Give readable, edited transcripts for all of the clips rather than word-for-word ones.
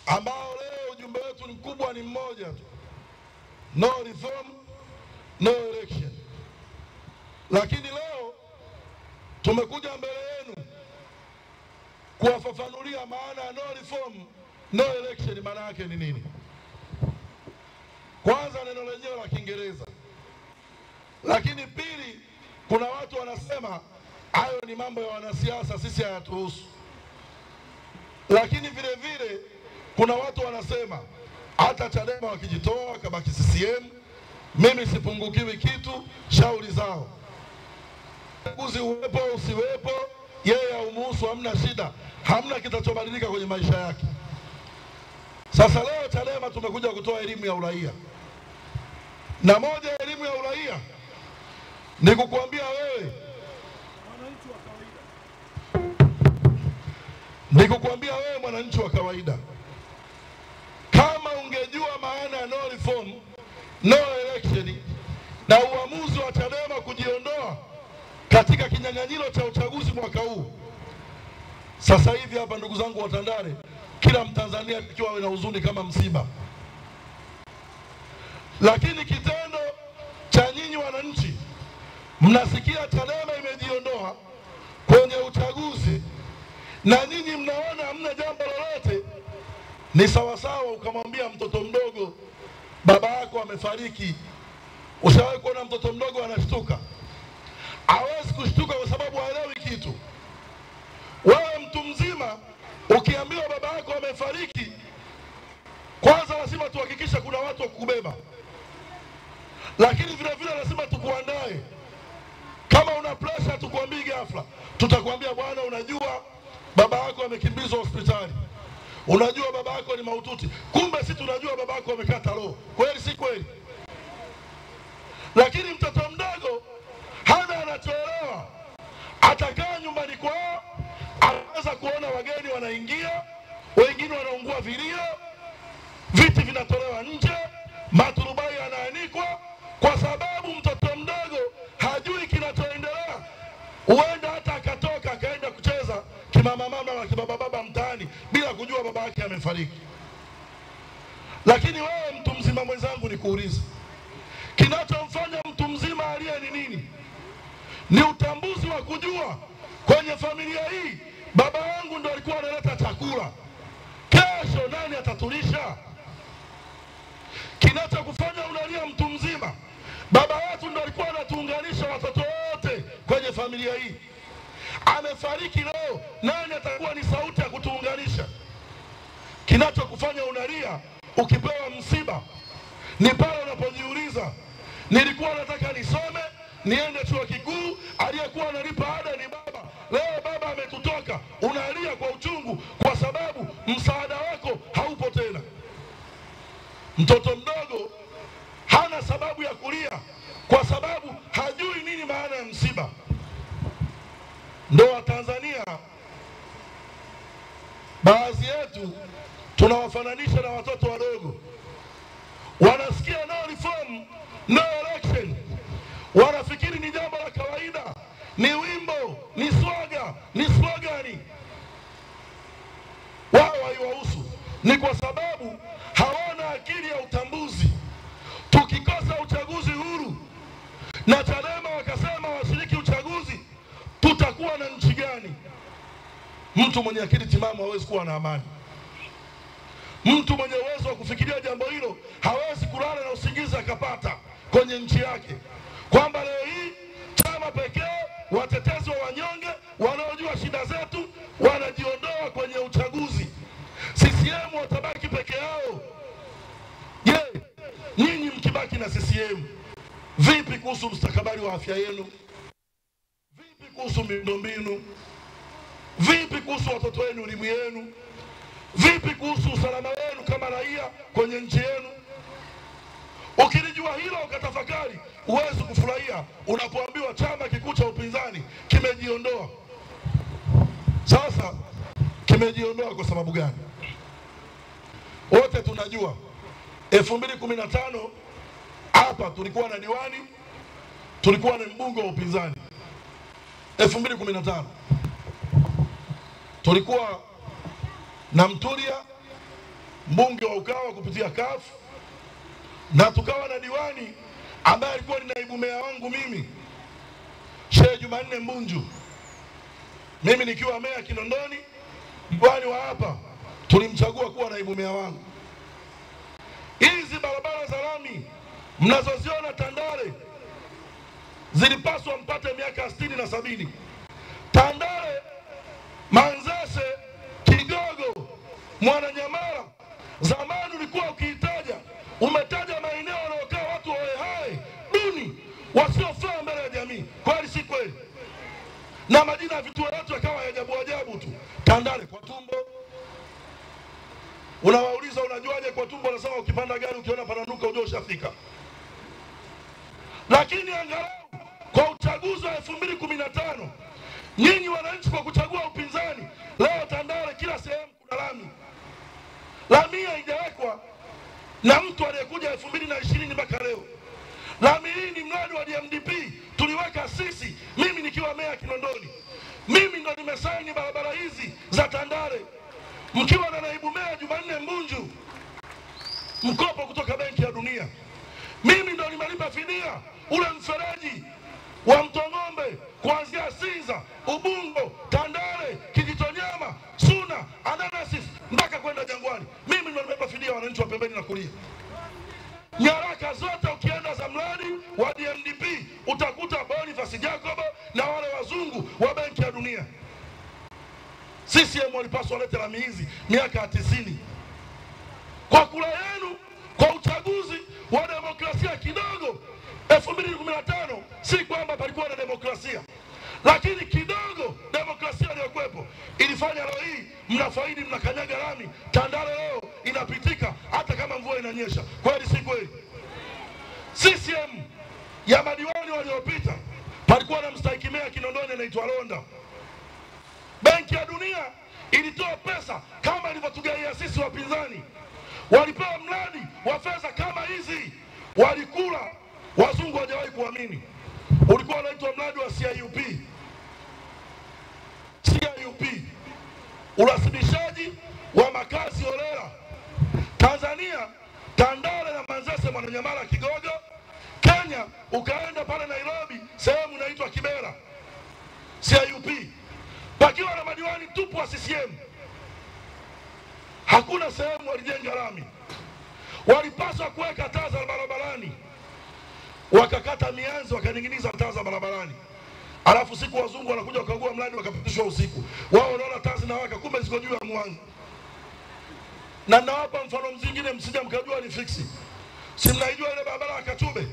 ambao leo ujumbe wetu mkubwa ni mmoja tu: no reform, no election. Lakini leo tumekuja mbele yenu kuwafafanulia maana ya no reform, no election maana yake ni nini. Kwanza neno lenyewe la Kiingereza. Lakini pili, kuna watu wanasema hayo ni mambo ya wanasiasa, sisi hayatuhusu. Lakini vile vile kuna watu wanasema hata Chadema wakijitoa kabaki CCM, mimi sipungukiwi kitu, shauri zao. Uchaguzi uwepo usiwepo, yeye haumuhusu, hamna shida, hamna kitachobadilika kwenye maisha yake. Sasa leo Chadema tumekuja kutoa elimu ya uraia. Na moja ya elimu ya uraia ni kukuambia wewe, mwananchi wa kawaida, kama ungejua maana ya no reform, no election na uamuzi wa Chadema kujiondoa katika kinyang'anyiro cha uchaguzi mwaka huu, sasa hivi hapa ndugu zangu wa Tandale, kila Mtanzania akiwa awe na huzuni kama msiba. Lakini kitendo cha nyinyi wananchi mnasikia Chadema imejiondoa kwenye uchaguzi na nyinyi mnaona hamna jambo lolote, ni sawasawa ukamwambia mtoto mdogo baba yako amefariki. Ushawahi kuona mtoto mdogo anashtuka? Hawezi kushtuka kwa sababu haelewi kitu. Wewe mtu mzima ukiambiwa baba yako amefariki, kwanza lazima tuhakikishe kuna watu wa kukubeba. Lakini vile vile lazima tukuandae. Kama una pressure tukuambii ghafla. Tutakwambia bwana, unajua baba yako amekimbizwa hospitali, unajua baba yako ni mahututi. Kumbe si tunajua baba yako amekata roho. Kweli si kweli? Lakini mtoto mdogo hana anachoelewa. Atakaa nyumbani kwao, anaweza kuona wageni wanaingia, wengine wanaungua vilio, viti vinatolewa nje, maturubai yanaanikwa, kwa sababu mtoto mdogo hajui kinachoendelea. Huenda hata akatoka akaenda kucheza kimama mama na kibaba baba mtaani bila kujua baba yake amefariki. Lakini wewe mtu mzima mwenzangu, nikuulize, kinachomfanya mtu mzima aliye ni nini? Ni utambuzi wa kujua kwenye familia hii baba yangu ndo alikuwa analeta chakula, kesho nani atatulisha? Kinachokufanya unalia mtu mzima, baba yetu ndo alikuwa anatuunganisha watoto wote kwenye familia hii, amefariki leo, nani atakuwa ni sauti ya kutuunganisha? Kinachokufanya unalia ukipewa msiba ni pale unapojiuliza, nilikuwa nataka nisome niende chuo kikuu, aliyekuwa analipa ada ni baba, leo baba ametutoka. Unalia kwa uchungu kwa sababu msaada wako haupo tena. Mtoto mdogo hana sababu ya kulia kwa sababu hajui nini maana ya msiba. Ndio Watanzania baadhi yetu tunawafananisha na watoto wadogo. Wanasikia no reform, no election, wanafikiri ni jambo la kawaida, ni wimbo, ni swaga, ni slogani. Wao haiwahusu. Ni kwa sababu hawana akili ya utambuzi. Tukikosa uchaguzi huru na Chadema wakasema washiriki uchaguzi, tutakuwa na nchi gani? Mtu mwenye akili timamu hawezi kuwa na amani. Mtu mwenye uwezo wa kufikiria jambo hilo hawezi kulala na usingizi akapata kwenye nchi yake, kwamba leo hii chama pekee, watetezi wa wanyonge, wanaojua shida zetu wanajiondoa kwenye uchaguzi. CCM watabaki peke yao. Je, nyinyi mkibaki na CCM, vipi kuhusu mustakabali wa afya yenu? Vipi kuhusu miundombinu? Vipi kuhusu watoto wenu, elimu yenu? Vipi kuhusu usalama wenu kama raia kwenye nchi yenu? Ukilijua hilo ukatafakari, uwezi kufurahia unapoambiwa chama kikuu cha upinzani kimejiondoa. Sasa kimejiondoa kwa sababu gani? Wote tunajua 2015 hapa tulikuwa na diwani, tulikuwa na mbunge wa upinzani. 2015 tulikuwa na Mtulia, mbunge wa Ukawa kupitia CUF, na tukawa na diwani ambaye alikuwa ni naibu meya wangu mimi, Sheikh Jumanne Mbunju. Mimi nikiwa meya Kinondoni, diwani wa hapa tulimchagua kuwa naibu meya wangu. Hizi barabara za lami mnazoziona Tandale zilipaswa mpate miaka 60 na 70. Tandale, Manzese, Kigogo, Mwananyamala, zamani ulikuwa ukitaja umetaja maeneo yanayokaa watu hai duni wasiofaa mbele ya jamii. Kweli si kweli? Na majina ya vituo watu yakawa ya ajabu tu. Tandale kwa tumbo. Unawauliza unajuaje kwa tumbo, wanasema ukipanda gari ukiona pananuka ujue ushafika. Lakini angalau kwa uchaguzi wa 2015 nyinyi wananchi kwa kuchagua upinzani, leo Tandale kila sehemu kuna lami. Lami haijawekwa na mtu aliyekuja 2020 mpaka leo. Lami hii ni mradi wa DMDP, tuliweka sisi, mimi nikiwa meya Kinondoni. Mimi ndo nimesaini barabara hizi za Tandale, mkiwa na naibu meya Jumanne Mbunju, mkopo kutoka Benki ya Dunia. Mimi ndo nimelipa fidia ule mfereji wa Mtongombe kuanzia Sinza, Ubungo, Tandale, Kijitonyama, Suna, Ananasif mpaka kwenda Jangwani. Mimi ndo nimelipa fidia wananchi wa pembeni na kulia. Nyaraka zote ukienda za mradi wa DMDP utakuta Boniface Jacob na wale wazungu wa Benki ya Dunia. CCM walipaswa walete lami hizi miaka 90. Kwa kula yenu, kwa uchaguzi wa demokrasia kidogo 2015, si kwamba palikuwa na demokrasia, lakini kidogo demokrasia iliyokuwepo ilifanya leo hii mnafaidi, mnakanyaga lami. Tandale leo inapitika hata kama mvua inanyesha. Kweli si kweli? CCM ya madiwani waliopita palikuwa na mstahiki meya Kinondoni anaitwa Londa. Benki ya Dunia ilitoa pesa kama ilivyotugaia sisi wapinzani. Walipewa mradi wa fedha kama hizi, walikula. Wazungu hawajawahi kuamini. Ulikuwa unaitwa mradi wa CIUP. Urasimishaji wa makazi holela. Tanzania, Tandale na Manzese, Mwananyamala, Kigogo. Kenya, ukaenda pale Nairobi, sehemu inaitwa Kibera, CIUP. Pakiwa na madiwani tupu wa CCM. Hakuna sehemu walijenga lami. Walipaswa kuweka taa za barabarani, wakakata mianzi wakaninginiza taa za barabarani. Alafu siku wazungu wanakuja kukagua mradi wakapitishwa usiku. Wao wanaona taa zinawaka kumbe ziko juu ya mwanzo. Na nawapa mfano mwingine msije mkajua ni fiksi. Si mnaijua ile barabara ya Kachube?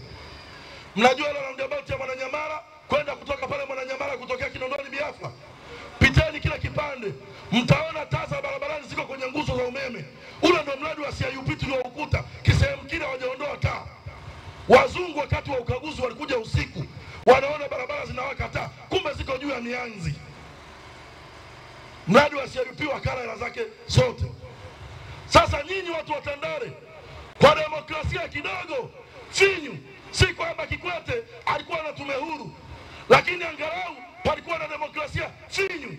Mnajua ile roundabout ya Mwananyamala kwenda kutoka pale Mwananyamala kutokea Kinondoni Biafra? Piteni kile kipande, mtaona taa za barabarani ziko kwenye nguzo za umeme. Ule ndio mradi wa CIUP tulioukuta. Kisehemu kile hawajaondoa taa. Wazungu wakati wa ukaguzi walikuja usiku, wanaona barabara zinawaka taa, kumbe ziko juu ya mianzi. Mradi wa CIUP wakala hela zake zote. Sasa nyinyi watu wa Tandale, kwa demokrasia kidogo finyu, si kwamba Kikwete alikuwa na tume huru, lakini angalau palikuwa na demokrasia finyu.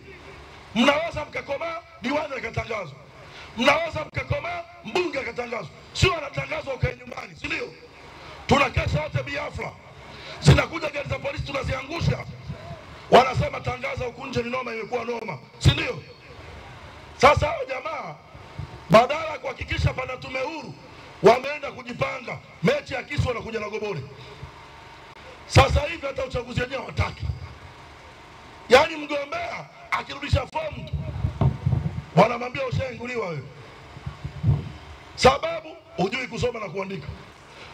Mnaweza mkakomaa diwani akatangazwa, mnaweza mkakomaa mbunge akatangazwa, sio anatangazwa ukae nyumbani, si ndio? Tunakesha wote Biafra, zinakuja gari za polisi tunaziangusha, wanasema tangaza huku nje ni noma, imekuwa noma, si ndio? Sasa hao jamaa badala ya kuhakikisha pana tume huru, wameenda kujipanga mechi ya Kisu wanakuja na Gobole. Sasa hivi hata uchaguzi wenyewe hawataki. Yaani mgombea akirudisha fomu wanamwambia ushainguliwa wewe. Sababu hujui kusoma na kuandika.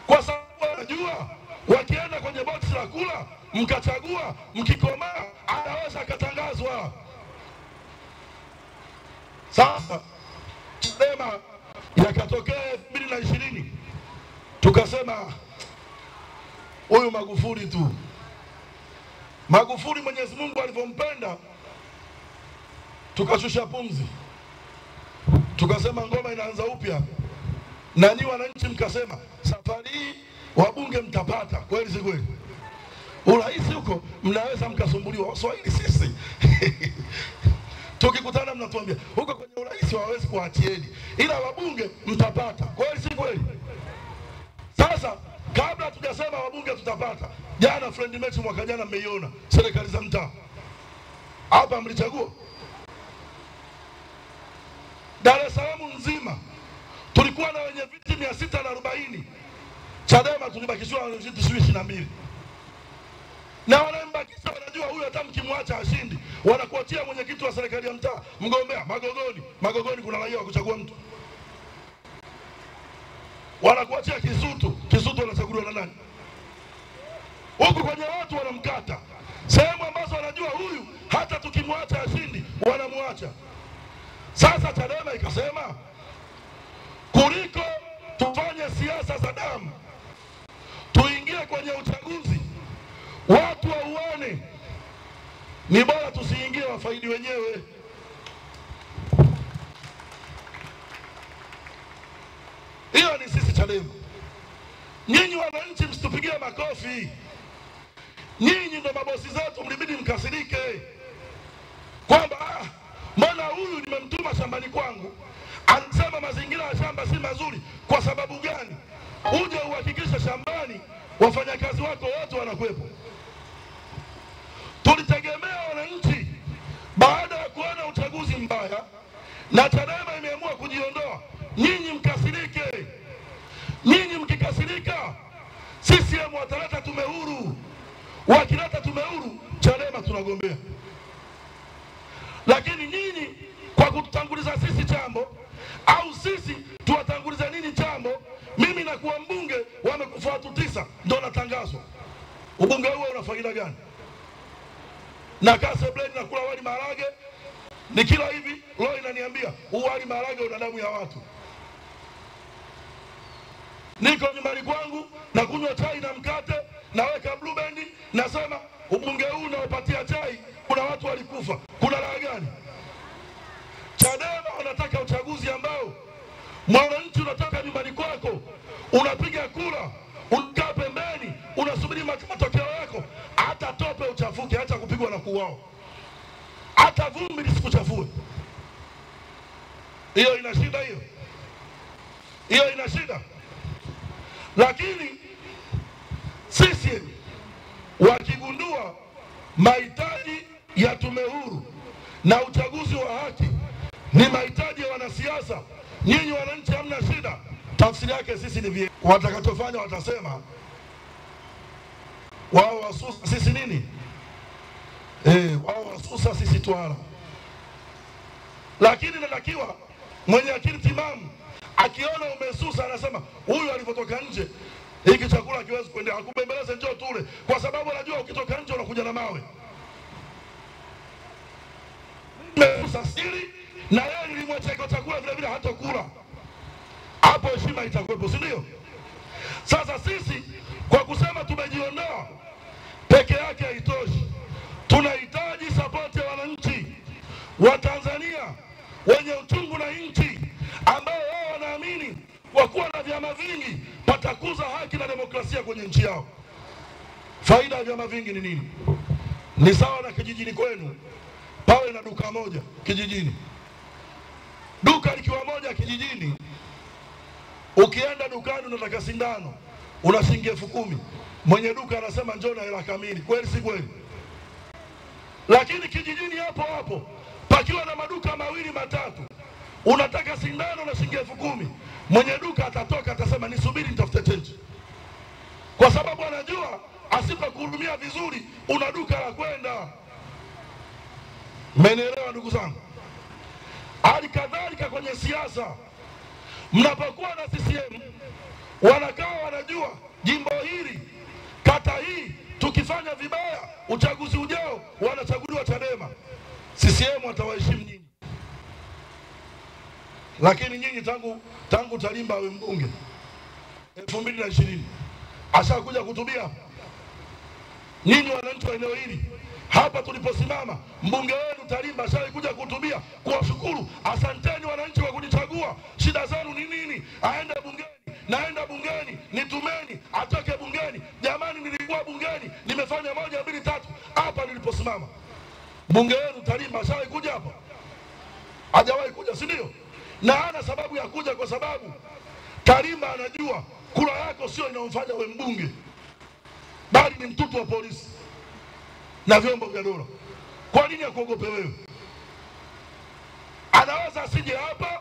Kwa sababu wanajua wakienda kwenye boksi la kula mkachagua, mkikomaa anaweza akatangazwa. Sasa Chadema yakatokea 2020, tukasema huyu Magufuli tu. Magufuli Mwenyezi Mungu alivyompenda, tukashusha pumzi, tukasema ngoma inaanza upya. Na nyinyi wananchi mkasema safari hii wabunge mtapata. Kweli si kweli? Urahisi huko mnaweza mkasumbuliwa. Waswahili sisi Tukikutana mnatuambia huko kwenye urais hawawezi kuachieni, ila wabunge mtapata. Kweli si kweli? Sasa kabla tujasema wabunge tutapata, jana friend match mwaka jana mmeiona serikali za mtaa. Hapa mlichagua Dar es Salaam nzima tulikuwa na wenye viti 640. Chadema tulibakishwa na viti 22. Na wanambakisha wanajua huyu hata mkimwacha ashindi. Wanakuachia mwenyekiti wa serikali ya mtaa, mgombea Magogoni. Magogoni kuna raia wa kuchagua mtu. Wanakuachia Kisutu wanachaguliwa na nani? Huku kwenye watu wanamkata. Sehemu ambazo wanajua huyu hata tukimwacha ashindi, wanamwacha. Sasa Chadema ikasema kuliko tufanye siasa za damu, tuingie kwenye uchaguzi watu wauane, ni bora tusiingie wafaidi wenyewe. Hiyo ni sisi Chadema. Nyinyi wananchi msitupigie makofi. Nyinyi ndo mabosi zetu, mlibidi mkasirike kwamba mbona huyu nimemtuma shambani kwangu anasema mazingira ya shamba si mazuri. Kwa sababu gani? Uje uhakikishe shambani wafanyakazi wako wote wanakuwepo. Tulitegemea wananchi baada ya kuona uchaguzi mbaya na Chadema imeamua kujiondoa, nyinyi mkasirike. Nyinyi mkikasirika, CCM wataleta tume huru. Wakileta tume huru, Chadema tunagombea. Lakini nyinyi kwa kututanguliza sisi chambo, au sisi tuwatanguliza nini chambo, mimi nakuwa mbunge, wamekufa watu 9 ndo natangazwa. Ubunge huo una faida gani? Na kase blade na kula wali maharage, nikila hivi roho inaniambia wali maharage una damu ya watu. Niko nyumbani kwangu na kunywa chai na mkate, naweka blue band, nasema ubunge huu unaopatia chai kuna watu walikufa. Kuna raha gani? Chadema wanataka uchaguzi ambao mwananchi unatoka nyumbani kwako, unapiga kura, unakaa pembeni, unasubiri matokeo yako, hata tope uchafuke, acha kupigwa na kuuao, hata vumbi lisikuchafue. Hiyo ina shida hiyo. Hiyo ina shida. Lakini sisi wakigundua mahitaji ya tume huru na uchaguzi wa haki ni mahitaji ya wanasiasa, nyinyi wananchi hamna shida, tafsiri yake sisi ni vile watakachofanya, watasema wao wasusa sisi nini? Wao wasusa sisi twala. Lakini natakiwa mwenye akili timamu akiona umesusa anasema huyu alipotoka nje hiki chakula hakiwezi kuendea, akubembeleze njoo tule, kwa sababu anajua ukitoka nje unakuja na mawe. Umesusa siri na yeye nilimwacha hiko chakula vile vile hatokula. Hapo heshima itakuwepo, si ndio? Sasa sisi kwa kusema tumejiondoa peke yake haitoshi. Tunahitaji support ya wananchi wa Tanzania wenye uchungu na nchi, ambao wao wanaamini kwa kuwa na vyama vingi patakuza haki na demokrasia kwenye nchi yao. Faida ya vyama vingi ni nini? Ni sawa na kijijini kwenu pawe na duka moja kijijini. Duka likiwa moja kijijini, ukienda dukani unataka sindano, una shilingi 10,000. Mwenye duka anasema njoo na hela kamili. Kweli si kweli? Lakini kijijini hapo hapo pakiwa na maduka 2 matatu, unataka sindano na shilingi 10,000, mwenye duka atatoka atasema nisubiri nitafute change, kwa sababu anajua asipokuhudumia vizuri una duka la kwenda. Mmenielewa ndugu zangu? Hali kadhalika kwenye siasa, mnapokuwa na CCM wanakaa wanajua jimbo hili, kata hii, tukifanya vibaya uchaguzi ujao wanachaguliwa Chadema, CCM watawaheshimu nyinyi. Lakini nyinyi tangu Talimba awe mbunge 2020 ashakuja kutubia. Nyinyi wananchi wa eneo hili hapa tuliposimama, mbunge wenu Talimba ashakuja kutubia kuwashukuru, asanteni wananchi kwa kunichagua, shida zenu ni nini? Aende bungeni, naenda bungeni, nitumeni, atoke bungeni. Jamani, nilikuwa bungeni, nimefanya 1, 2, 3 hapa niliposimama. Mbunge wenu Talimba ashakuja hapa Hajawahi kuja, si ndio? Na hana sababu ya kuja kwa sababu Tarimba anajua kura yako sio inamfanya we mbunge, bali ni mtutu wa polisi na vyombo vya dola. Kwa nini akuogope wewe? Anaweza asije hapa,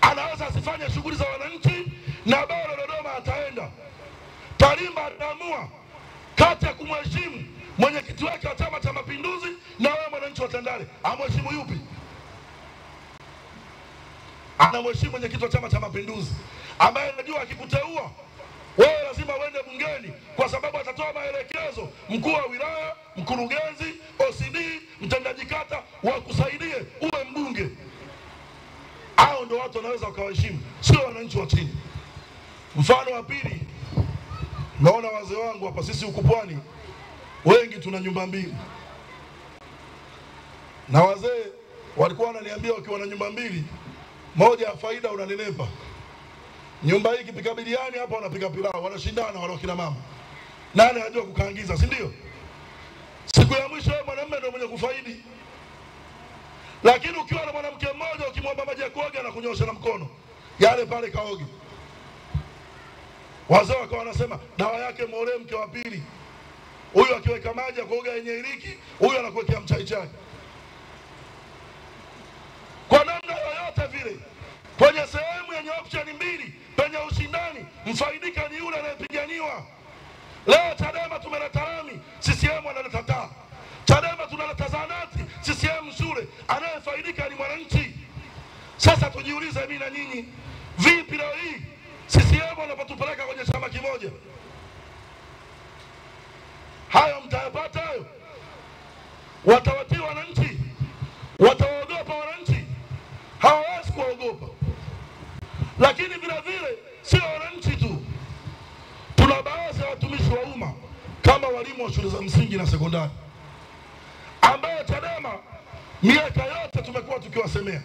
anaweza asifanye shughuli za wananchi, na bado Dodoma ataenda. Tarimba anaamua kati ya kumheshimu mwenyekiti wake wa Chama cha Mapinduzi na wewe mwananchi wa Tandale, amheshimu yupi? Anamheshimu mwenyekiti wa Chama cha Mapinduzi ambaye anajua akikuteua wewe lazima uende bungeni, kwa sababu atatoa maelekezo mkuu wa wilaya, mkurugenzi, OCD, mtendaji kata wakusaidie uwe mbunge. Hao ndio watu wanaweza wakawaheshimu, sio wananchi wa chini. Mfano wa pili, naona wazee wangu hapa, sisi huku Pwani wengi tuna nyumba mbili, na wazee walikuwa wananiambia wakiwa na nyumba mbili, moja ya faida unanenepa. Nyumba hii kipika biriani hapa wanapika pilau, wanashindana wale kina mama. Nani anajua kukaangiza, si ndio? Siku ya mwisho wewe mwanamume ndio mwenye kufaidi. Lakini ukiwa na mwanamke mmoja ukimwomba maji ya kuoga na kunyosha na mkono, yale pale kaoge. Wazee wakawa wanasema dawa yake muolee mke wa pili. Huyu akiweka maji ya kuoga yenye iliki, huyu anakuwekea mchai chai. Kwa namna yoyote vile, kwenye sehemu yenye option mbili penye ushindani, mfaidika ni yule anayepiganiwa. Leo Chadema tumeleta lami, CCM analeta taa. Chadema tunaleta zanati, CCM shule, anayefaidika ni mwananchi. Sasa tujiulize mimi na nyinyi, vipi leo hii CCM wanapotupeleka kwenye chama kimoja? Hayo mtayapata hayo? Watawatii wananchi? Watawaogopa wananchi? Hawawezi kuogopa. Lakini vile vile sio wananchi tu, tuna baadhi ya watumishi wa umma kama walimu wa shule za msingi na sekondari ambao Chadema miaka yote tumekuwa tukiwasemea,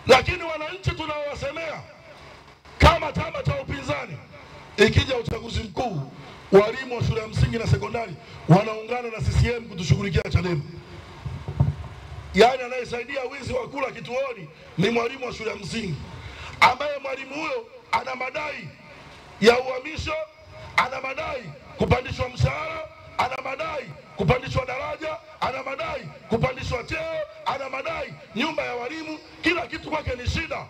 lakini wananchi tunaowasemea kama chama cha upinzani, ikija uchaguzi mkuu, walimu wa shule ya msingi na sekondari wanaungana na CCM kutushughulikia Chadema. Yaani anayesaidia wizi wa kula kituoni ni mwalimu wa shule ya msingi, ambaye mwalimu huyo ana madai ya uhamisho, ana madai kupandishwa mshahara, ana madai kupandishwa daraja, ana madai kupandishwa cheo, ana madai nyumba ya walimu, kila kitu kwake ni shida.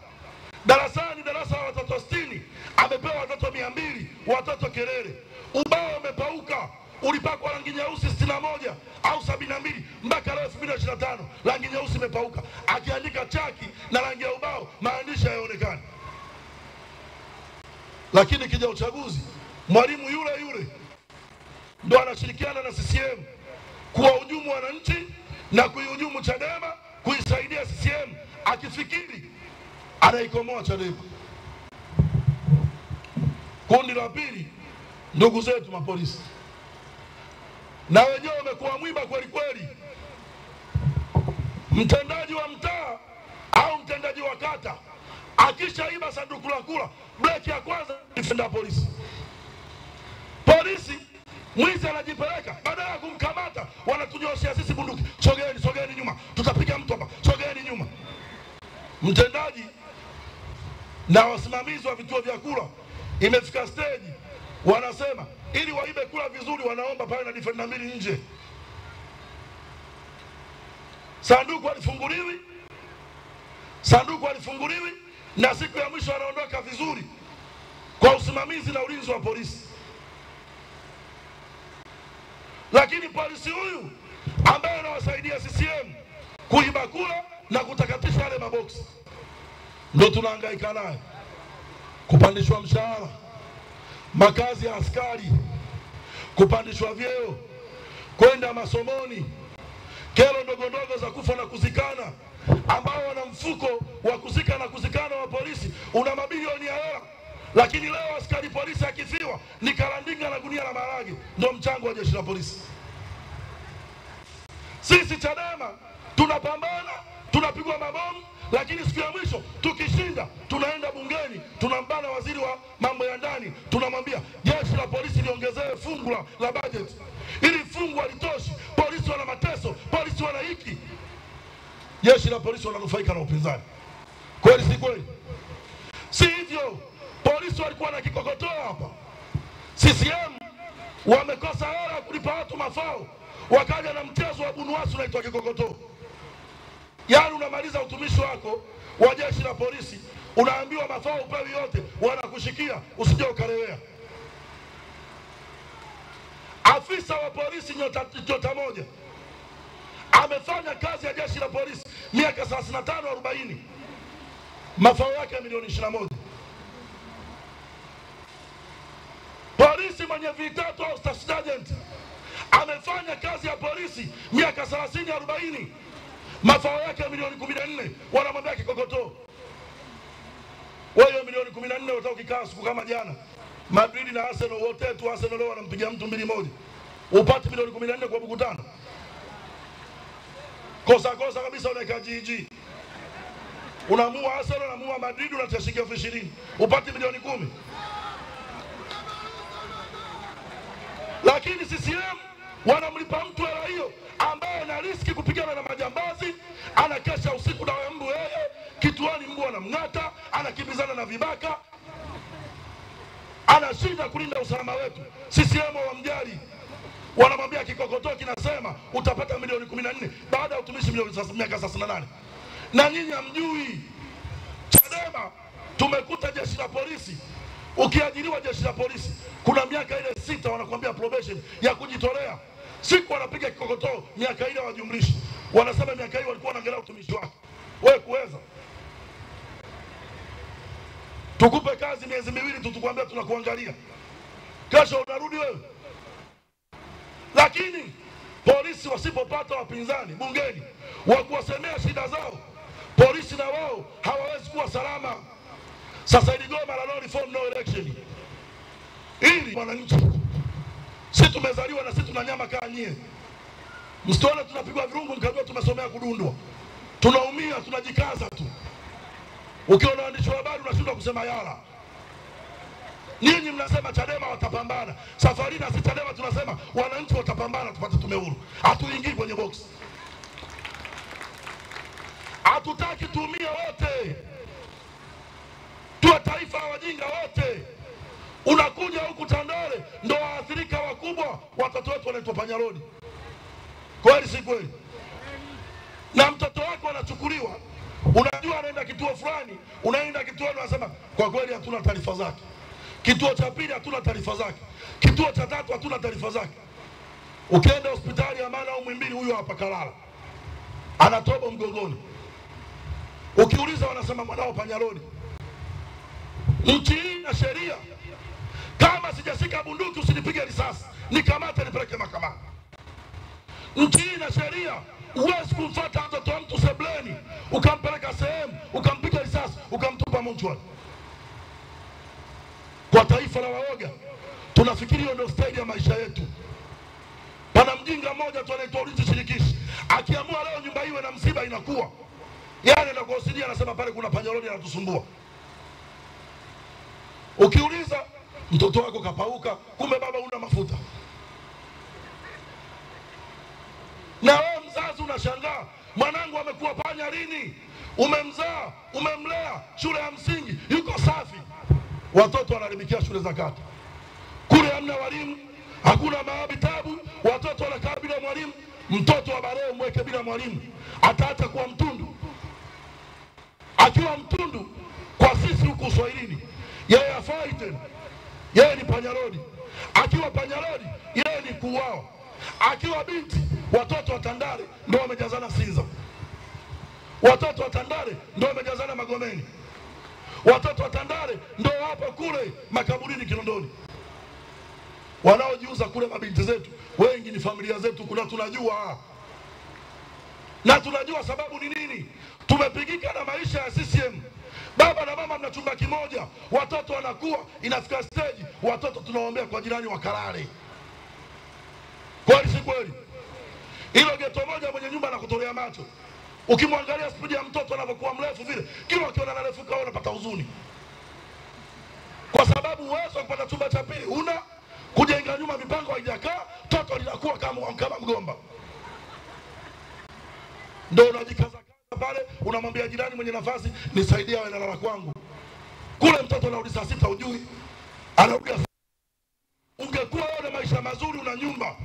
Darasani darasa la watoto 60 amepewa watoto 200, watoto kelele. Ubao umepauka, ulipakwa rangi nyeusi 61 au 72 mpaka leo 2025 rangi nyeusi imepauka. Akiandika chaki na rangi ya ubao maandishi hayaonekani. Lakini kija uchaguzi, mwalimu yule yule ndo anashirikiana na CCM kuwahujumu wananchi na kuihujumu Chadema, kuisaidia CCM, akifikiri anaikomoa Chadema. Kundi la pili, ndugu zetu mapolisi, na wenyewe wamekuwa mwiba kweli kweli. Mtendaji wa mtaa au mtendaji wa kata akishaiba sanduku la kula, breki ya kwanza defenda polisi. Polisi mwizi anajipeleka, badala ya kumkamata wanatunyoshia sisi bunduki. Sogeni, sogeni nyuma, tutapiga mtu hapa, sogeni nyuma. Mtendaji na wasimamizi wa vituo vya kula imefika stage wanasema ili waibe kula vizuri wanaomba pale na defender mbili nje. Sanduku alifunguliwi, na siku ya mwisho anaondoka vizuri kwa usimamizi na ulinzi wa polisi. Lakini polisi huyu ambaye anawasaidia CCM kuiba kula na kutakatisha yale maboksi, ndio tunahangaika naye. Kupandishwa mshahara, makazi ya askari, kupandishwa vyeo, kwenda masomoni, kero ndogo ndogo za kufa na kuzikana, ambao wana mfuko wa kuzika na kuzikana wa polisi una mabilioni ya hela. Lakini leo askari polisi akifiwa ni karandinga na gunia la maharage ndio mchango wa jeshi la polisi. Sisi Chadema tunapambana, tunapigwa mabomu, lakini siku ya mwisho tukishinda tunaenda bungeni, tunambana waziri wa mambo ya ndani, tunamwambia jeshi la polisi liongezee fungu la budget. Ili fungu halitoshi, polisi wana mateso, polisi wana hiki. Jeshi la polisi wananufaika na upinzani. Kweli si kweli? Si hivyo. Polisi walikuwa na kikokotoo hapa. CCM wamekosa hela kulipa watu mafao, wakaja na mchezo wa bunuasi unaitwa kikokotoo. Yaani unamaliza utumishi wako wa jeshi la polisi, unaambiwa mafao upewi yote, wanakushikia usije ukalewea. Afisa wa polisi nyota moja amefanya kazi ya jeshi la polisi miaka 35-40, mafao yake milioni 21. Polisi mwenye vitatu au staff sergeant amefanya kazi ya polisi miaka 30-40, mafao yake milioni 14, wanamwambia kikokotoo. Wewe milioni 14 utakikaa siku kama jana Madrid na Arsenal wote tu, Arsenal leo wanampiga mtu 2-1, upate milioni 14 kwa mkutano? Kosa kabisa. Unaweka GG, unamua Arsenal, unamua Madrid, unatashika 20,000, upate milioni 10. Lakini CCM wanamlipa mtu hela hiyo ambaye ana riski kupigana na majambazi, anakesha usiku na mbu yeye, kituani mbu anamng'ata, anakimbizana na vibaka, anashinda kulinda usalama wetu. CCM wamjali, wanamwambia kikokotoo kinasema utapata milioni 14 baada ya utumishi miaka 38. Na nyinyi hamjui. Chadema tumekuta jeshi la polisi, ukiajiriwa jeshi la polisi kuna miaka ile 6 wanakuambia probation ya kujitolea. Siku wanapiga kikokotoo miaka ile wajumlishi, wanasema miaka hiyo walikuwa wanaangalia utumishi wako. Wewe kuweza tukupe kazi miezi 2 tukwambia tunakuangalia, kesho unarudi wewe. Lakini polisi wasipopata wapinzani bungeni wa kuwasemea shida zao, polisi na wao hawawezi kuwa salama. Sasa ili goma la no reform no election, ili wananchi, sisi tumezaliwa na sisi tuna nyama kaa nyie. Msitone tunapigwa virungu mkajua tumesomea kudundwa. Tunaumia, tunajikaza tu. Ukiona waandishi wa habari unashindwa kusema yala. Ninyi mnasema Chadema watapambana. Safari na si Chadema tunasema wananchi watapambana tupate tume huru. Hatuingii kwenye box. Hatutaki tuumie wote. Tuwe taifa la wajinga wote. Unakuja huku Tandale ndo waathirika wakubwa watoto wetu wanaitwa panyarodi. Kweli si kweli? Na mtoto wako anachukuliwa, unajua anaenda kituo fulani, unaenda kituo unasema kwa kweli hatuna taarifa zake. Kituo cha pili hatuna taarifa zake. Kituo cha tatu hatuna taarifa zake. Ukienda hospitali ya Amana au Muhimbili, huyo hapa kalala, anatobo mgongoni. Ukiuliza wanasema mwanao panyarodi. Nchi hii na sheria. Kama sijashika bunduki usinipige risasi, nikamate nipeleke mahakamani. Nchi hii na sheria. Uwezi kumfuata mtoto wa mtu sebleni ukampeleka sehemu ukampiga risasi ukamtupa mochwani. Kwa taifa la waoga tunafikiri hiyo ndio staili ya maisha yetu. Pana mjinga mmoja tu anaitwa ulinzi shirikishi, akiamua leo nyumba iwe na msiba inakuwa, yani na kuosidia anasema pale kuna panyarodi anatusumbua. Ukiuliza mtoto wako kapauka, kumbe baba una mafuta. Na wewe mzazi unashangaa, mwanangu amekuwa panya lini? Umemzaa, umemlea, shule ya msingi yuko safi. Watoto wanaharibikia shule za kata. Kule hamna walimu, hakuna vitabu, watoto wanakaa bila mwalimu. Mtoto wa bareo mweke bila mwalimu, ataacha kuwa mtundu. Akiwa mtundu kwa sisi huku Uswahilini, yeye hafai tena. Yeye ni panyarodi. Akiwa panyarodi, yeye ni kuuawa. Akiwa binti, watoto wa Tandale ndio wamejazana Sinza. Watoto wa Tandale ndio wamejazana Magomeni. Watoto wa Tandale ndio hapo kule makaburini Kinondoni. Wanaojiuza kule mabinti zetu wengi ni familia zetu, kuna tunajua. Na tunajua sababu ni nini? Tumepigika na maisha ya CCM. Baba na mama mna chumba kimoja, watoto wanakuwa, inafika stage watoto tunawaombea kwa jirani wakalale. Kweli si kweli? Hilo geto moja mwenye nyumba anakutolea macho. Ukimwangalia spidi ya mtoto anapokuwa mrefu vile, kila akiona anarefuka wewe unapata huzuni. Kwa sababu uwezo wa kupata chumba cha pili una, kujenga nyuma mipango haijakaa, toto linakuwa kama mgomba. Ndio unajikaza pale, unamwambia jirani mwenye nafasi, nisaidia wewe nalala kwangu. Kule mtoto anarudi saa 6 ujui. Anarudi. Ungekuwa wewe na maisha mazuri, una nyumba,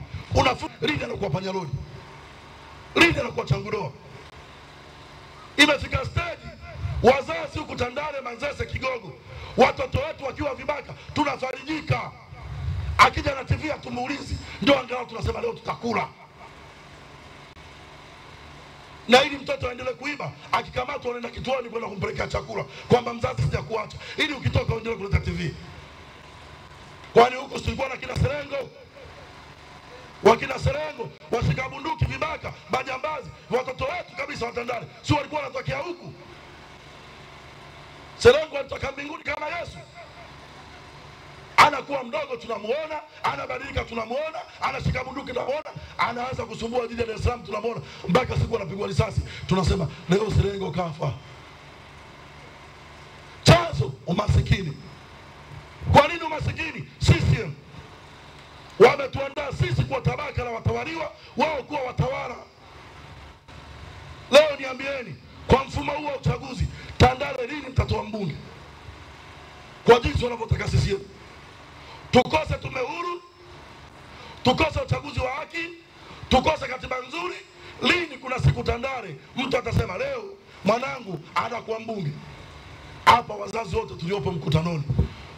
lini anakuwa panyarodi? Lini anakuwa changudoa? Imefika stage wazazi huku Tandale, Manzese, Kigogo, watoto wetu wakiwa vibaka tunafarijika. Akija na TV tumuulizi, ndio angalau tunasema leo tutakula. Na ili mtoto aendelee kuiba, akikamatwa anaenda kituoni kwenda kumpelekea chakula, kwamba mzazi sijakuacha, ili ukitoka uendelee kuleta TV. Kwani huko tulikuwa na kina Serengo? Wakina Serengo, washika bunduki, vibaka, majambazi, watoto wetu kabisa wa Tandale, si walikuwa wanatokea huku? Serengo alitoka mbinguni kama Yesu. Anakuwa mdogo tunamuona, anabadilika tunamuona, anashika bunduki tunamuona, anaanza kusumbua jiji la Dar es Salaam tunamuona, mpaka siku anapigwa risasi tunasema leo Serengo kafa. Chanzo umasikini. Kwa nini umasikini? CCM wametuandaa sisi kwa tabaka la watawaliwa, wao kuwa watawala. Leo niambieni, kwa mfumo huu wa uchaguzi Tandale lini mtatoa mbunge? Kwa jinsi wanavyotaka CCM. Tukose tume huru, tukose uchaguzi wa haki, tukose katiba nzuri, lini kuna siku Tandale mtu atasema leo mwanangu anakuwa mbunge? Hapa wazazi wote tuliopo mkutanoni,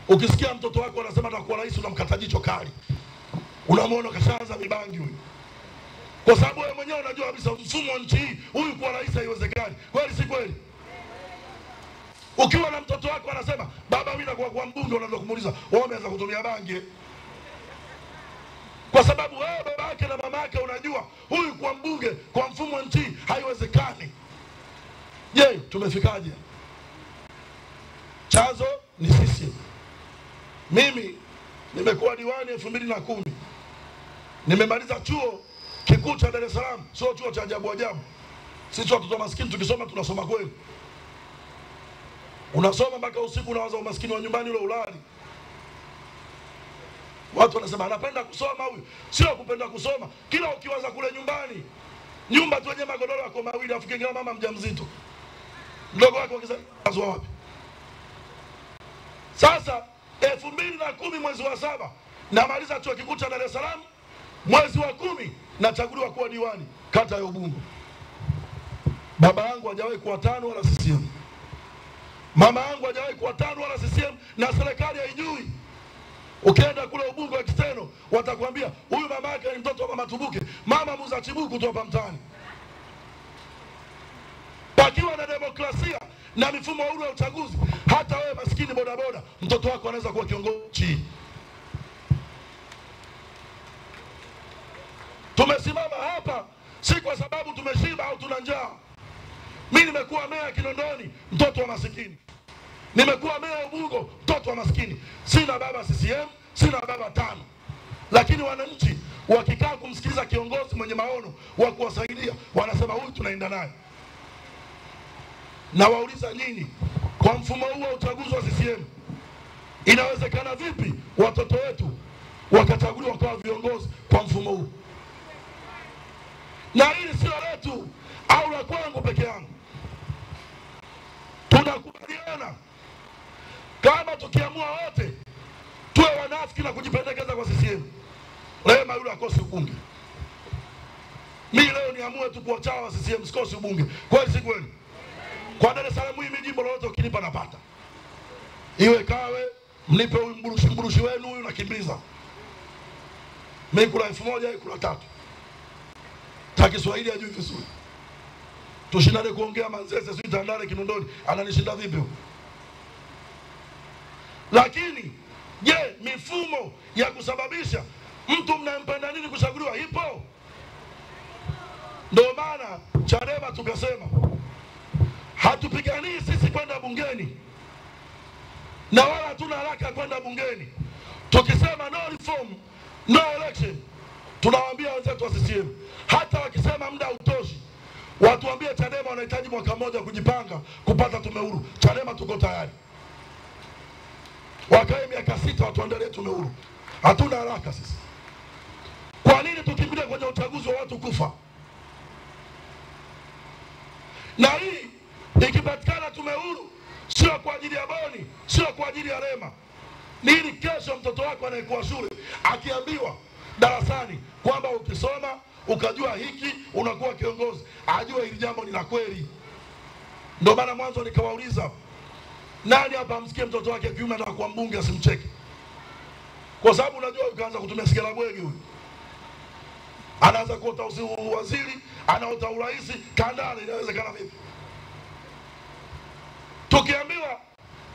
ukisikia mtoto wako anasema atakuwa rais, unamkata jicho kali. Unamwona kashaanza mibangi huyu. Kwa sababu wewe mwenyewe unajua kabisa mfumo wa nchi hii, huyu kuwa rais haiwezekani. Kweli si kweli? Ukiwa na mtoto wako anasema baba mimi nakuwa kwa mbunge, unaanza kumuuliza wewe umeanza kutumia bangi? Kwa sababu wewe baba yake na mama yake unajua huyu kwa mbunge kwa mfumo wa nchi haiwezekani. Je, tumefikaje? Chanzo ni sisi. Mimi nimekuwa diwani 2010. Nimemaliza chuo kikuu cha Dar es Salaam, sio chuo cha ajabu ajabu. Sisi watoto maskini tukisoma tunasoma kweli. Unasoma mpaka usiku, unawaza umaskini wa nyumbani ule ulali. Watu wanasema anapenda kusoma huyu. Sio kupenda kusoma. Kila ukiwaza kule nyumbani, nyumba tu yenye magodoro yako mawili, afu kingine mama mjamzito. Mdogo wako akizaa wapi? Sasa 2010 mwezi wa 7 namaliza chuo kikuu cha Dar es Salaam, mwezi wa 10 nachaguliwa kuwa diwani kata ya Ubungo. Baba yangu hajawahi kuwa TANU wala CCM. Mama yangu hajawahi kuwa TANU wala CCM, na serikali haijui. Ukienda kule Ubungo External watakwambia huyu mama yake ni mtoto wa mama Tubuke, mama muuza chibuku tu hapa mtaani. Pakiwa na demokrasia na mifumo huru ya uchaguzi, hata wewe maskini bodaboda mtoto wako anaweza kuwa kiongozi. Tumesimama hapa si kwa sababu tumeshiba au tuna njaa. Mimi nimekuwa meya Kinondoni, mtoto wa maskini. Nimekuwa meya Ubungo, mtoto wa maskini. Sina baba CCM, sina baba TANU. Lakini wananchi wakikaa kumsikiliza kiongozi mwenye maono wa kuwasaidia, wanasema huyu tunaenda naye. Na wauliza nyinyi, kwa mfumo huu wa uchaguzi wa CCM inawezekana vipi watoto wetu wakachaguliwa kwa viongozi kwa mfumo huu? Na hili sio letu au la kwangu peke yangu. Tunakubaliana kama tukiamua wote tuwe wanafiki na kujipendekeza kwa CCM, Lema yule akosi ubunge. Mimi leo niamue tu kwa chawa wa CCM sikosi ubunge. Kweli si kweli? Kwa Dar es Salaam hii jimbo lolote ukinipa napata. Iwe Kawe, mnipe huyu mburushi wenu huyu nakimbiza. Mimi kula 1000 yeye kula 3. Ta Kiswahili hajui vizuri. Tushindane kuongea Manzese sio Tandale Kinondoni, ananishinda vipi huko? Lakini je, mifumo ya kusababisha mtu mnampenda nini kuchaguliwa ipo? Ndio maana Chadema tukasema hatupiganii sisi kwenda bungeni na wala hatuna haraka kwenda bungeni. Tukisema no reform, no election, tunawaambia wenzetu wa CCM hata wakisema muda utoshi, watuambie Chadema wanahitaji mwaka mmoja kujipanga kupata tume huru. Chadema tuko tayari. Wakae miaka 6 watuandalie tume huru. Hatuna haraka sisi. Kwa nini tukikuja kwenye uchaguzi wa watu kufa? Na hii ikipatikana tume huru, sio kwa ajili ya Boni, sio kwa ajili ya Rema. Ni ili kesho mtoto wako anayekuwa shule akiambiwa darasani kwamba ukisoma ukajua hiki unakuwa kiongozi, ajue hili jambo ni la kweli. Ndio maana mwanzo nikawauliza, nani hapa amsikie mtoto wake kiume anataka kuwa mbunge asimcheke? Kwa sababu unajua ukaanza kutumia sigara bwegi huyu, anaanza kuota waziri, anaota urais, Tandale inawezekana vipi? Tukiambiwa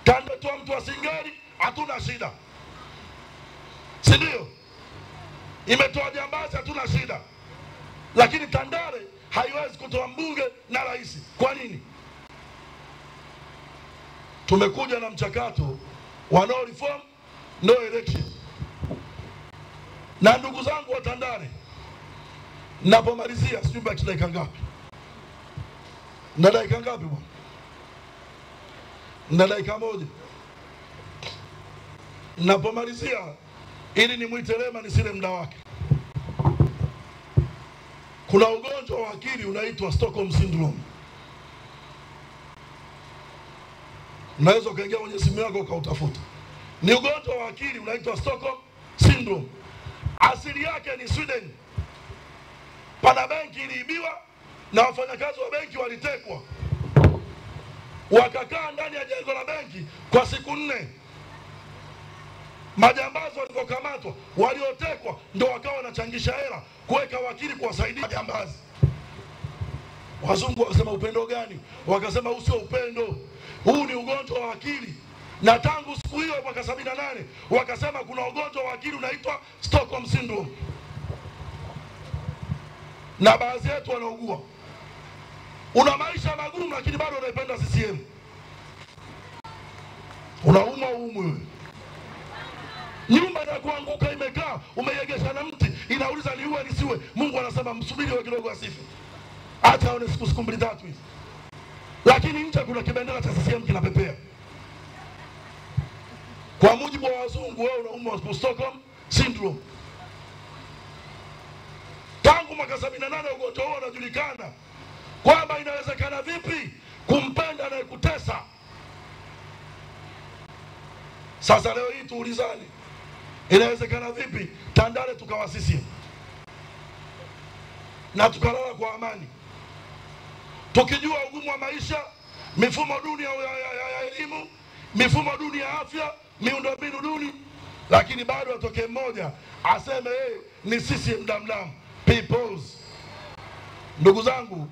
kandetoa mtu wa Singeli hatuna shida, si ndio? Imetoa jambazi hatuna shida, lakini Tandale haiwezi kutoa mbunge na rais. Kwa nini? Tumekuja na mchakato wa no reform no election. Na ndugu zangu wa Tandale, napomalizia sijui baki dakika ngapi? Na dakika ngapi bwana? Na dakika moja. Napomalizia ili nimwite Rema nisile muda wake. Kuna ugonjwa wa akili unaitwa Stockholm syndrome. Unaweza ukaingia kwenye simu yako ukautafuta. Ni ugonjwa wa akili unaitwa Stockholm syndrome. Asili yake ni Sweden. Pana benki iliibiwa na wafanyakazi wa benki walitekwa. Wakakaa ndani ya jengo la benki kwa siku 4. Majambazi walipokamatwa, waliotekwa ndio wakawa wanachangisha hela kuweka wakili kuwasaidia majambazi. Wazungu wakasema upendo gani? Wakasema huu sio upendo, huu ni ugonjwa wa akili. Na tangu siku hiyo mwaka 78 wakasema kuna ugonjwa wa akili unaitwa Stockholm syndrome. Na baadhi yetu wanaugua. Una maisha magumu lakini bado unaipenda CCM. Unaumwa wewe. Nyumba ya kuanguka imekaa, umeiegesha na mti, inauliza niue nisiwe. Mungu anasema msubiri wewe kidogo asife. Hata aone siku 2-3 hizi. Lakini nje kuna kibendera cha CCM kinapepea. Kwa mujibu wa wazungu wewe unaumwa Stockholm syndrome. Tangu mwaka 78 ugonjwa huo unajulikana kwamba inawezekana vipi kumpenda na kutesa. Sasa leo hii tuulizane, inawezekana vipi Tandale tukawa CCM na tukalala kwa amani, tukijua ugumu wa maisha, mifumo duni ya elimu, mifumo duni ya afya, miundombinu duni, lakini bado atoke mmoja aseme ni CCM damdam peoples. Ndugu zangu,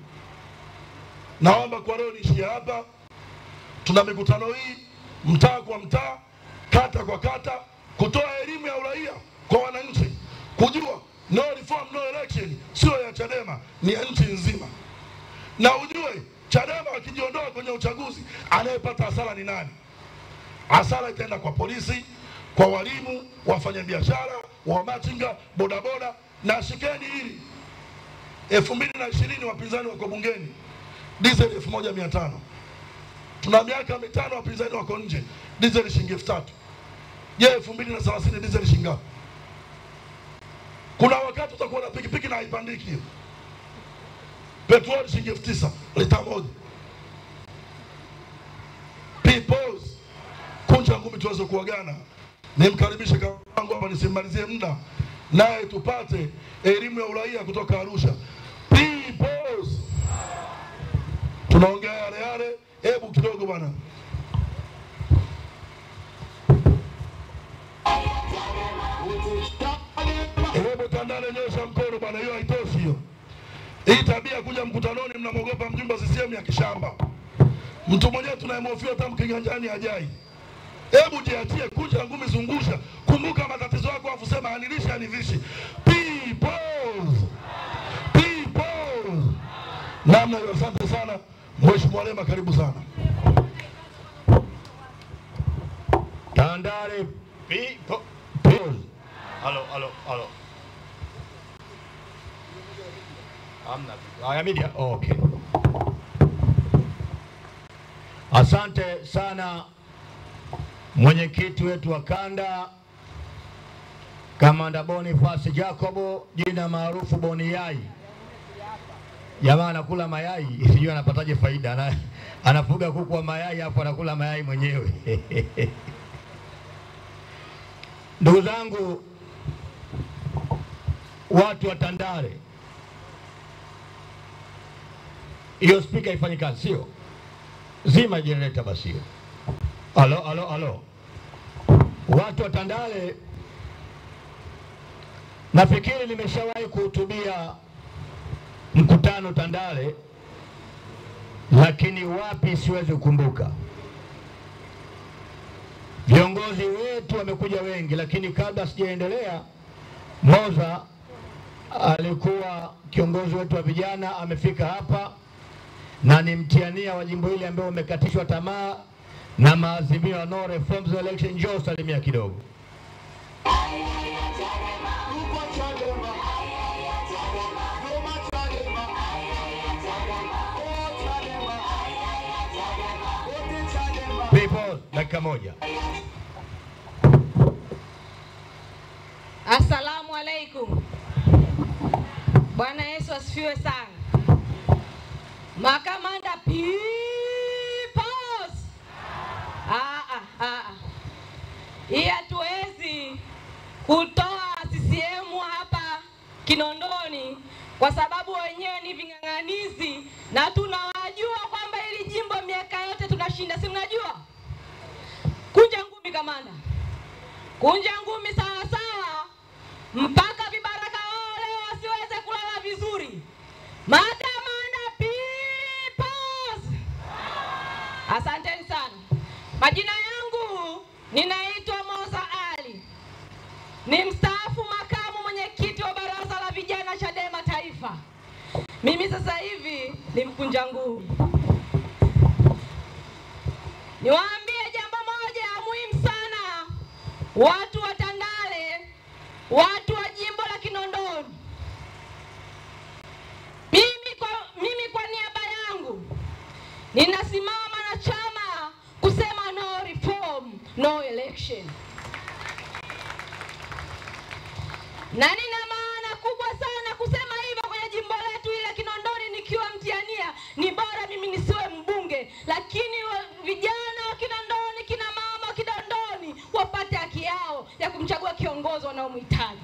naomba kwa leo niishie hapa. Tuna mikutano hii mtaa kwa mtaa, kata kwa kata, kutoa elimu ya uraia kwa wananchi, kujua no reform no election sio ya Chadema, ni ya nchi nzima. Na ujue Chadema wakijiondoa kwenye uchaguzi, anayepata hasara ni nani? Hasara itaenda kwa polisi, kwa walimu, wafanyabiashara, wa machinga, bodaboda. Na shikeni hili, 2020 wapinzani wako bungeni, diesel 1500. Tuna miaka 5 wapinzani wako nje, diesel shilingi 3000. Je, 2030 diesel shilingi ngapi? Kuna wakati utakuwa na pikipiki na haipandiki hiyo. Petrol shilingi 9000 lita moja. Peoples, kunja ngumi tuweze kuagana. Nimkaribishe kwangu hapa nisimalizie muda, naye tupate elimu ya uraia kutoka Arusha. Peoples, tunaongea yale. Hebu kidogo bwana. Hebu Tandale nyosha mkono bwana, hiyo haitoshi hiyo. Hii tabia kuja mkutanoni mnamogopa mjumbe wa CCM ya kishamba. Mtu mwenyewe tunayemhofia hata mkiganjani hajai. Hebu jiachie, kunja ngumi, zungusha. Kumbuka matatizo yako afu sema anilisha anivishi. Peoples. Peoples. Namna hiyo, asante sana. Mheshimiwa Rema, karibu sana. Tandale people. Halo. Amna. Media. Okay. Asante sana mwenyekiti wetu wa kanda, Kamanda Boniface Jacobo, jina maarufu Boni Yai. Jamaa anakula mayai, sijui anapataje faida. Anafuga kuku wa mayai hapo anakula mayai mwenyewe. Ndugu zangu, watu wa Tandale, hiyo speaker ifanye kazi, sio? Zima generator basi. Alo. Watu wa Tandale, nafikiri nimeshawahi kuhutubia mkutano Tandale, lakini wapi siwezi kukumbuka. Viongozi wetu wamekuja wengi, lakini kabla sijaendelea, Moza alikuwa kiongozi wetu wa vijana, amefika hapa na ni mtiania wa jimbo hili ambao umekatishwa tamaa na maazimio ya no reforms election. Njoo salimia kidogo. People, dakika moja. Assalamu alaikum. Bwana Yesu asifiwe sana. Makamanda peoples. Hii hatuwezi kutoa CCM hapa Kinondoni kwa sababu wenyewe ni ving'ang'anizi na tunawajua kwamba hili jimbo miaka yote tunashinda, si mnajua? Kunja ngumi kamanda. Kunja ngumi sawa sawa mpaka vibaraka wao leo wasiweze kulala vizuri. Makamanda peoples. Asanteni sana. Majina yangu ninaitwa Moza Ali. Ni mstaafu makamu mwenyekiti wa baraza la vijana Chadema Taifa. Mimi sasa hivi ni mkunja ngumi. Niwaambie jambo moja muhimu sana, watu wa Tandale, watu wa jimbo la Kinondoni. Mimi kwa niaba yangu ninasimama na chama kusema no reform, no election. Na nina maana kubwa sana kusema hivyo kwenye jimbo letu ile Kinondoni. Nikiwa mtiania ni bora mimi nisiwe mbunge, lakini vijana wa Kinondoni, kina mama wa Kinondoni wapate haki yao ya kumchagua kiongozi wanaomhitaji.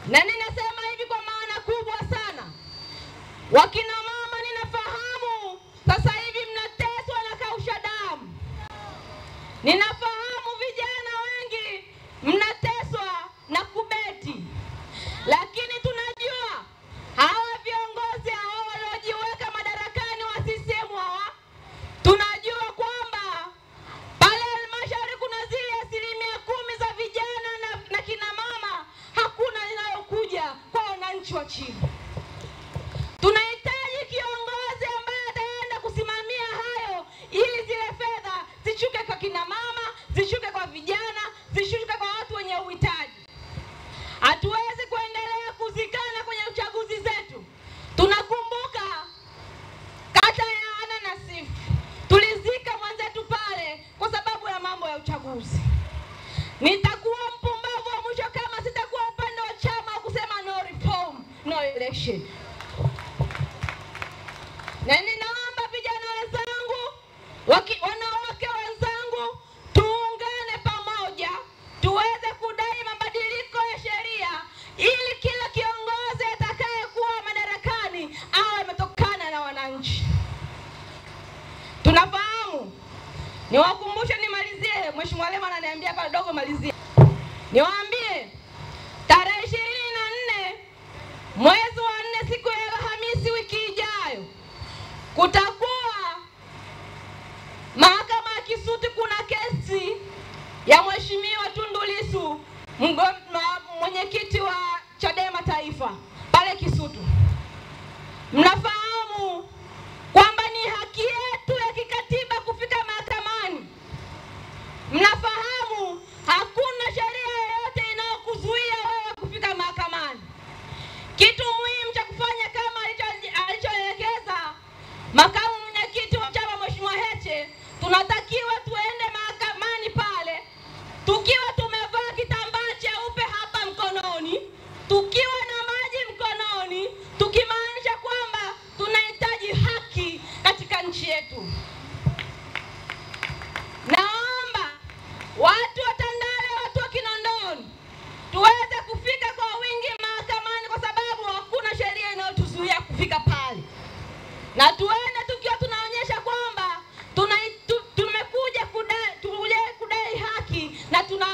Na ninasema hivi kwa maana kubwa sana. Wakina mama, ninafahamu sasa hivi mnateswa na kausha damu. Ninafahamu vijana wengi mnateswa na kubeti. Lakini tunajua hawa viongozi hao waliojiweka madarakani wa CCM hawa, tunajua kwamba pale halmashauri kuna zile 10% za vijana na kina mama hakuna inayokuja kwa wananchi wa chini. Tunahitaji kiongozi ambaye ataenda kusimamia hayo ili zile fedha zishuke kwa kina mama, zishuke kwa vijana, zishuke kwa watu wenye uhitaji. Hatuwezi kuendelea kuzikana kwenye uchaguzi zetu. Tunakumbuka kata ya Ana Nasifu, tulizika mwenzetu pale kwa sababu ya mambo ya uchaguzi. Nitakuwa mpumbavu wa mwisho kama sitakuwa upande wa chama kusema no reform, no election. Na ninaomba vijana wenzangu, wanawake wenzangu, tuungane pamoja, tuweze kudai mabadiliko ya sheria ili kila kiongozi atakayekuwa madarakani awe ametokana na wananchi. Tunafahamu, niwakumbushe, nimalizie, Mheshimiwa Lema ananiambia hapa dogo malizia. Niwaambie, tarehe 24 mwezi wa 4 siku ya Alhamisi wiki ijayo kutakuwa mahakama ya Kisutu. Kuna kesi ya Mheshimiwa Tundu Lissu, mwenyekiti wa Chadema Taifa pale Kisutu. Mnafahamu kwamba ni haki yetu ya kikatiba kufika mahakamani. Mnafahamu hakuna sheria yoyote inayokuzuia wewe kufika mahakamani. Kitu muhimu cha kufanya kama alichoelekeza makamu mwenyekiti wa chama Mheshimiwa Heche, tunatakiwa tuende mahakamani pale tukiwa tumevaa kitambaa cheupe hapa mkononi, tukiwa na maji mkononi. watu wa Tandale, watu wa Kinondoni, tuweze kufika kwa wingi mahakamani, kwa sababu hakuna sheria inayotuzuia kufika pale, na tuende tukiwa tunaonyesha kwamba tumekuja kudai haki na tuna